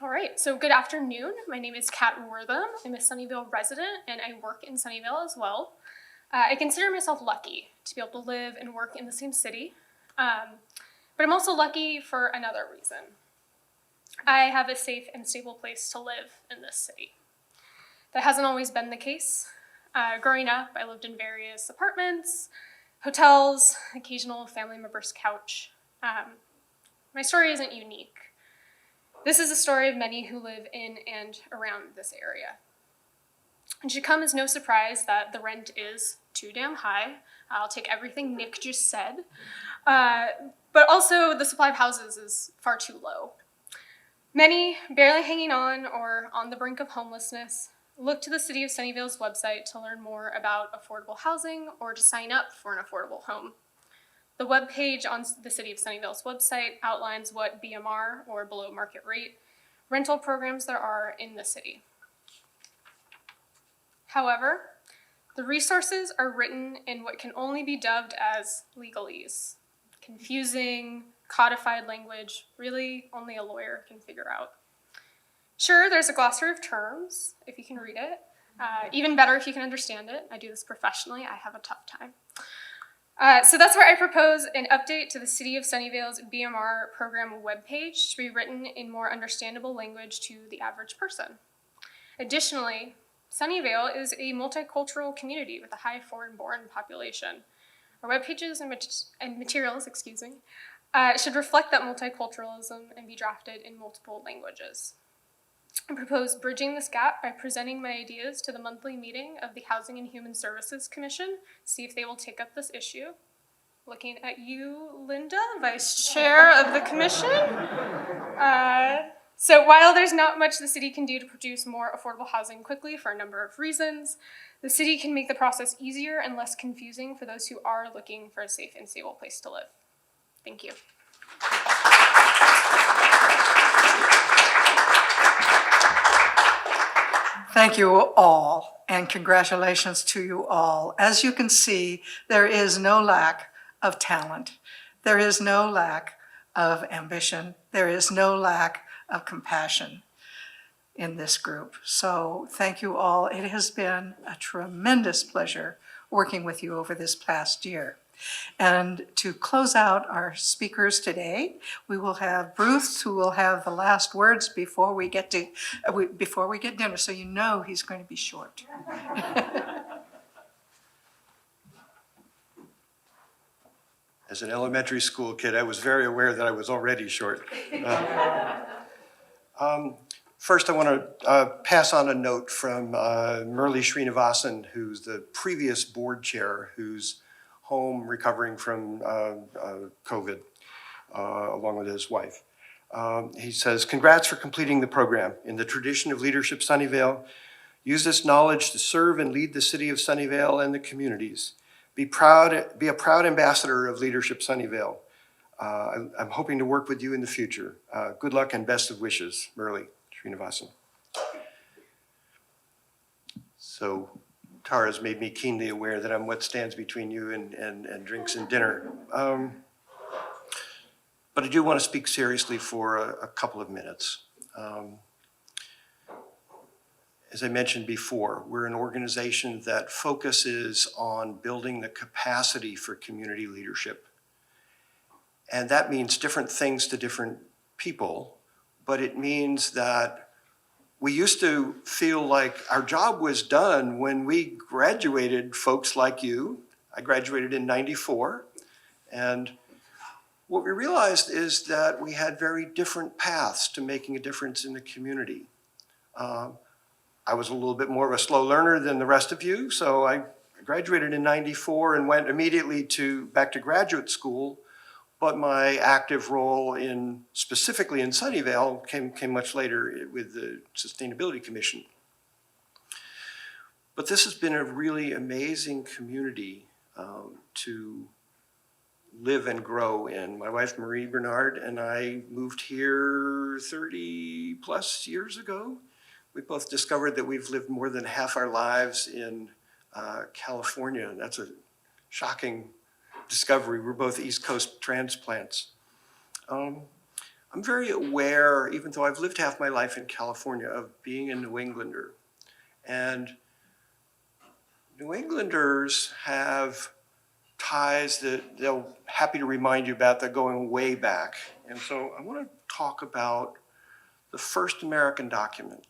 right, so good afternoon. My name is Kat Wortham. I'm a Sunnyvale resident, and I work in Sunnyvale as well. I consider myself lucky to be able to live and work in the same city, but I'm also lucky for another reason. I have a safe and stable place to live in this city. That hasn't always been the case. Growing up, I lived in various apartments, hotels, occasional family member's couch. My story isn't unique. This is a story of many who live in and around this area. It should come as no surprise that the rent is too damn high. I'll take everything Nick just said. But also the supply of houses is far too low. Many, barely hanging on or on the brink of homelessness, look to the City of Sunnyvale's website to learn more about affordable housing or to sign up for an affordable home. The webpage on the City of Sunnyvale's website outlines what BMR, or below market rate, rental programs there are in the city. However, the resources are written in what can only be dubbed as legalese. Confusing, codified language, really only a lawyer can figure out. Sure, there's a glossary of terms, if you can read it. Even better if you can understand it. I do this professionally, I have a tough time. So that's where I propose an update to the City of Sunnyvale's BMR program webpage to be written in more understandable language to the average person. Additionally, Sunnyvale is a multicultural community with a high foreign-born population. Our web pages and materials, should reflect that multiculturalism and be drafted in multiple languages. I propose bridging this gap by presenting my ideas to the monthly meeting of the Housing and Human Services Commission, see if they will take up this issue. Looking at you, Linda, Vice Chair of the Commission. So while there's not much the city can do to produce more affordable housing quickly for a number of reasons, the city can make the process easier and less confusing for those who are looking for a safe and stable place to live. Thank you. Thank you all, and congratulations to you all. As you can see, there is no lack of talent. There is no lack of ambition. There is no lack of compassion in this group. So thank you all. It has been a tremendous pleasure working with you over this past year. And to close out our speakers today, we will have Bruce, who will have the last words before we get dinner, so you know he's going to be short. As an elementary school kid, I was very aware that I was already short. First, I want to pass on a note from Murli Srinivasan, who's the previous board chair, who's home recovering from COVID, along with his wife. He says, "Congrats for completing the program. In the tradition of Leadership Sunnyvale, use this knowledge to serve and lead the city of Sunnyvale and the communities. Be a proud ambassador of Leadership Sunnyvale. I'm hoping to work with you in the future. Good luck and best of wishes, Murli Srinivasan." So Tara's made me keenly aware that I'm what stands between you and drinks and dinner. But I do want to speak seriously for a couple of minutes. As I mentioned before, we're an organization that focuses on building the capacity for community leadership. And that means different things to different people, but it means that we used to feel like our job was done when we graduated, folks like you. I graduated in '94, and what we realized is that we had very different paths to making a difference in the community. I was a little bit more of a slow learner than the rest of you, so I graduated in '94 and went immediately back to graduate school, but my active role specifically in Sunnyvale came much later with the Sustainability Commission. But this has been a really amazing community to live and grow in. My wife, Marie Bernard, and I moved here 30 plus years ago. We both discovered that we've lived more than half our lives in California, and that's a shocking discovery. We're both East Coast transplants. I'm very aware, even though I've lived half my life in California, of being a New Englander. And New Englanders have ties that they're happy to remind you about that going way back. And so I want to talk about the first American document.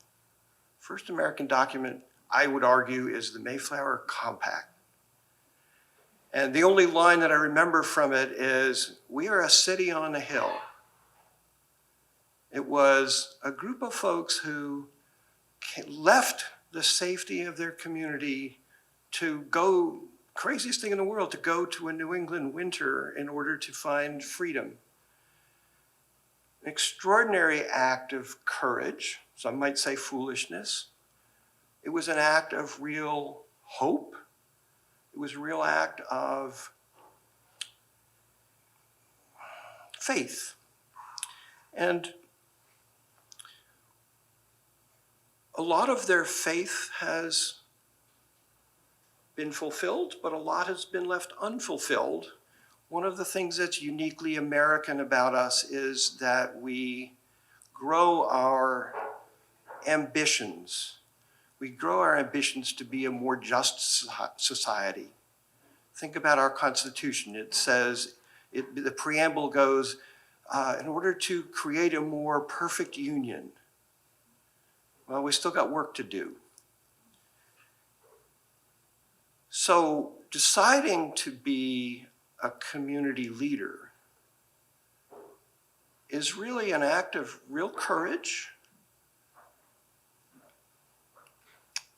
First American document, I would argue, is the Mayflower Compact. And the only line that I remember from it is, "We are a city on a hill." It was a group of folks who left the safety of their community to go, craziest thing in the world, to go to a New England winter in order to find freedom. an extraordinary act of courage. Some might say foolishness. It was an act of real hope. It was a real act of faith. And a lot of their faith has been fulfilled, but a lot has been left unfulfilled. One of the things that's uniquely American about us is that we grow our ambitions. We grow our ambitions to be a more just society. Think about our Constitution. It says, the preamble goes, in order to create a more perfect union. Well, we still got work to do. So deciding to be a community leader is really an act of real courage.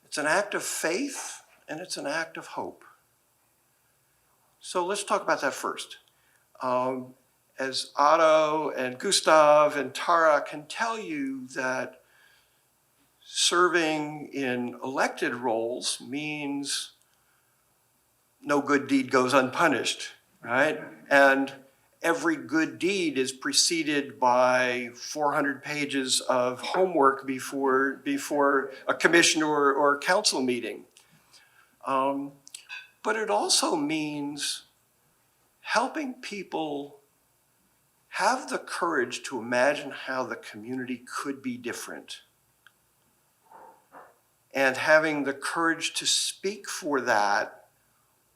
It's an act of faith, and it's an act of hope. So let's talk about that first. As Otto and Gustav and Tara can tell you, that serving in elected roles means no good deed goes unpunished, right? And every good deed is preceded by 400 pages of homework before a commission or council meeting. But it also means helping people have the courage to imagine how the community could be different, and having the courage to speak for that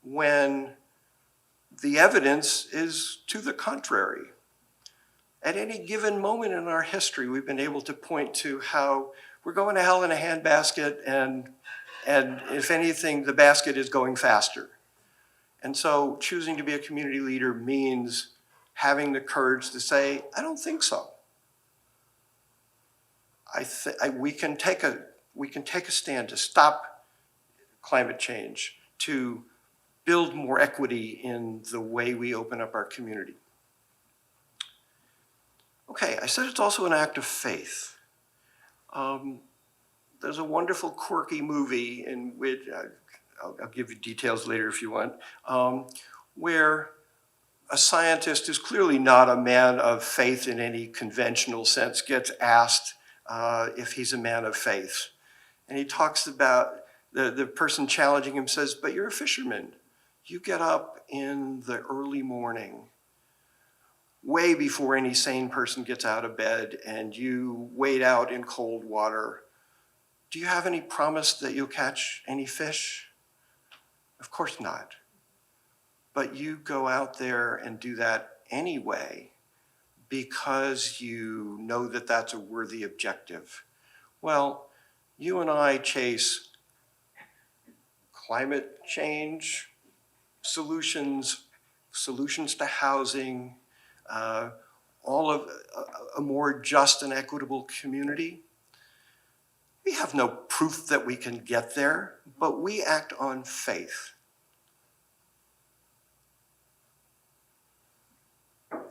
when the evidence is to the contrary. At any given moment in our history, we've been able to point to how we're going to hell in a handbasket, and if anything, the basket is going faster. And so choosing to be a community leader means having the courage to say, I don't think so. We can take a stand to stop climate change, to build more equity in the way we open up our community. Okay, I said it's also an act of faith. There's a wonderful, quirky movie in which, I'll give you details later if you want, where a scientist who's clearly not a man of faith in any conventional sense gets asked if he's a man of faith. And he talks about, the person challenging him says, but you're a fisherman. You get up in the early morning, way before any sane person gets out of bed, and you wade out in cold water. Do you have any promise that you'll catch any fish? Of course not. But you go out there and do that anyway because you know that that's a worthy objective. Well, you and I chase climate change solutions to housing, all of a more just and equitable community. We have no proof that we can get there, but we act on faith.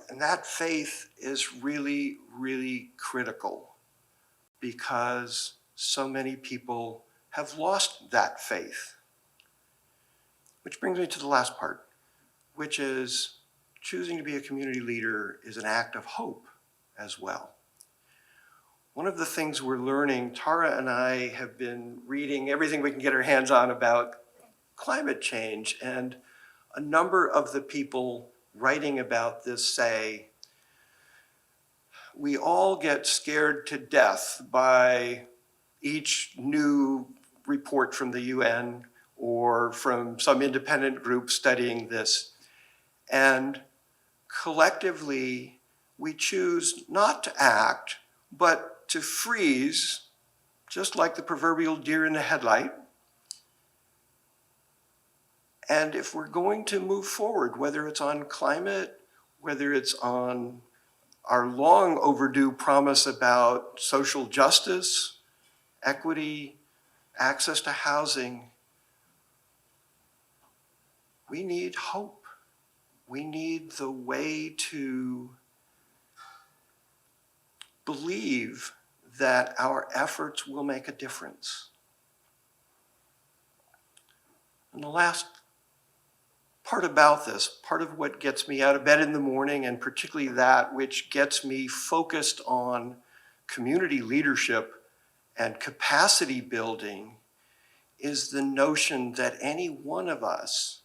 And that faith is really, really critical, because so many people have lost that faith. Which brings me to the last part, which is choosing to be a community leader is an act of hope as well. One of the things we're learning, Tara and I have been reading everything we can get our hands on about climate change, and a number of the people writing about this say, we all get scared to death by each new report from the UN or from some independent group studying this. And collectively, we choose not to act, but to freeze, just like the proverbial deer in the headlight. And if we're going to move forward, whether it's on climate, whether it's on our long overdue promise about social justice, equity, access to housing, we need hope. We need the way to believe that our efforts will make a difference. And the last part about this, part of what gets me out of bed in the morning, and particularly that which gets me focused on community leadership and capacity building, is the notion that any one of us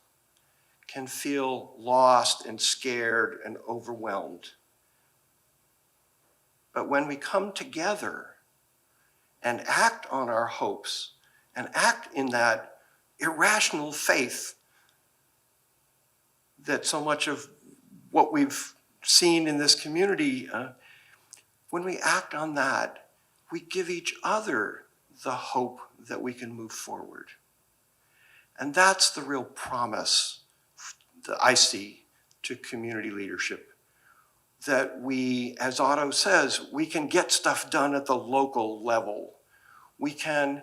can feel lost and scared and overwhelmed. But when we come together and act on our hopes and act in that irrational faith that so much of what we've seen in this community, when we act on that, we give each other the hope that we can move forward. And that's the real promise that I see to community leadership. That we, as Otto says, we can get stuff done at the local level. We can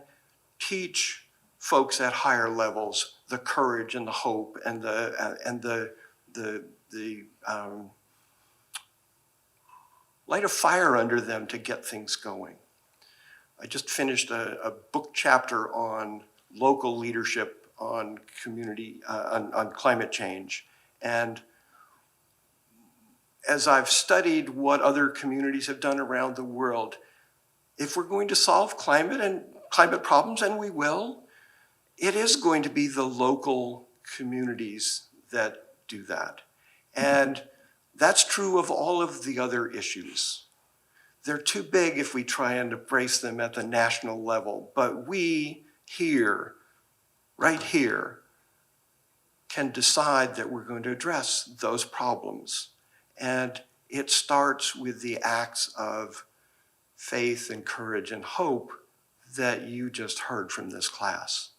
teach folks at higher levels the courage and the hope and the light a fire under them to get things going. I just finished a book chapter on local leadership on community, on climate change. And as I've studied what other communities have done around the world, if we're going to solve climate problems, and we will, it is going to be the local communities that do that. And that's true of all of the other issues. They're too big if we try and embrace them at the national level, but we here, right here, can decide that we're going to address those problems. And it starts with the acts of faith and courage and hope that you just heard from this class.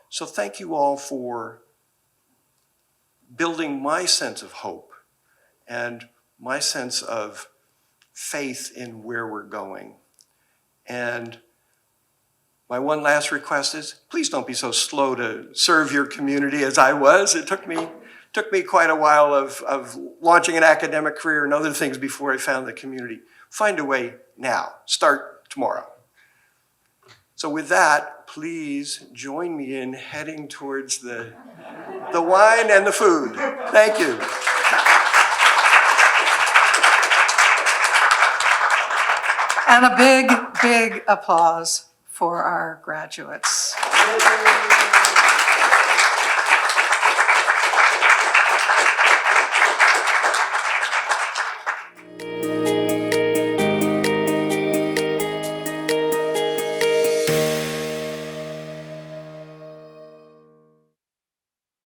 So thank you all for building my sense of hope and my sense of faith in where we're going. And my one last request is, please don't be so slow to serve your community as I was. It took me quite a while of launching an academic career and other things before I found the community. Find a way now. Start tomorrow. So with that, please join me in heading towards the wine and the food. Thank you. And a big, big applause for our graduates.